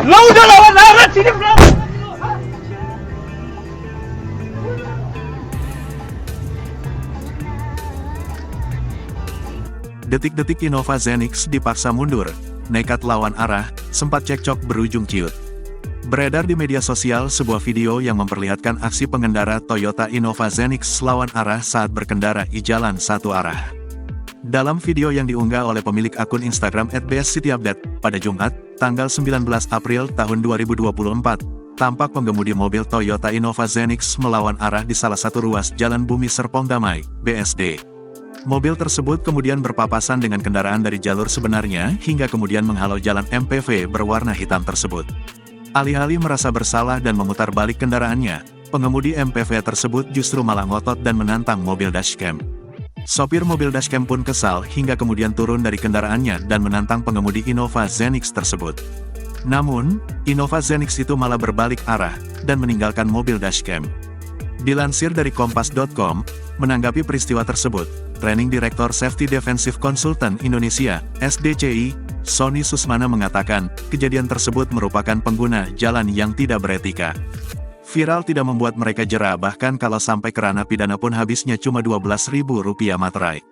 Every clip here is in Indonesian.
Lo udah lawan arah sini bro. Detik-detik Innova Zenix dipaksa mundur, nekat lawan arah, sempat cekcok berujung ciut. Beredar di media sosial sebuah video yang memperlihatkan aksi pengendara Toyota Innova Zenix lawan arah saat berkendara di jalan satu arah. Dalam video yang diunggah oleh pemilik akun Instagram @bscityupdate pada Jumat, tanggal 19 April tahun 2024, tampak pengemudi mobil Toyota Innova Zenix melawan arah di salah satu ruas Jalan Bumi Serpong Damai, BSD. Mobil tersebut kemudian berpapasan dengan kendaraan dari jalur sebenarnya hingga kemudian menghalau jalan MPV berwarna hitam tersebut. Alih-alih merasa bersalah dan memutar balik kendaraannya, pengemudi MPV tersebut justru malah ngotot dan menantang mobil dashcam. Sopir mobil dashcam pun kesal hingga kemudian turun dari kendaraannya dan menantang pengemudi Innova Zenix tersebut. Namun, Innova Zenix itu malah berbalik arah dan meninggalkan mobil dashcam. Dilansir dari Kompas.com, menanggapi peristiwa tersebut, Training Director Safety Defensive Consultant Indonesia, SDCI, Sony Susmana mengatakan, kejadian tersebut merupakan pengguna jalan yang tidak beretika. Viral tidak membuat mereka jera, bahkan kalau sampai ke ranah pidana pun habisnya cuma Rp12.000 materai.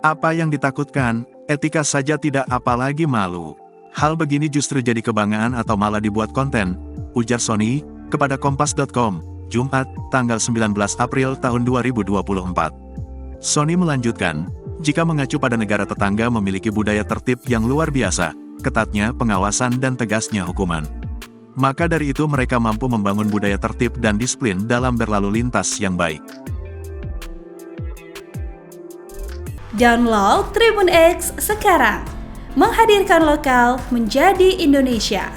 Apa yang ditakutkan, etika saja tidak, apalagi malu. Hal begini justru jadi kebanggaan atau malah dibuat konten, ujar Sony, kepada Kompas.com, Jumat, tanggal 19 April tahun 2024. Sony melanjutkan, jika mengacu pada negara tetangga memiliki budaya tertib yang luar biasa, ketatnya pengawasan dan tegasnya hukuman. Maka dari itu mereka mampu membangun budaya tertib dan disiplin dalam berlalu lintas yang baik. Download Tribun X sekarang, menghadirkan lokal menjadi Indonesia.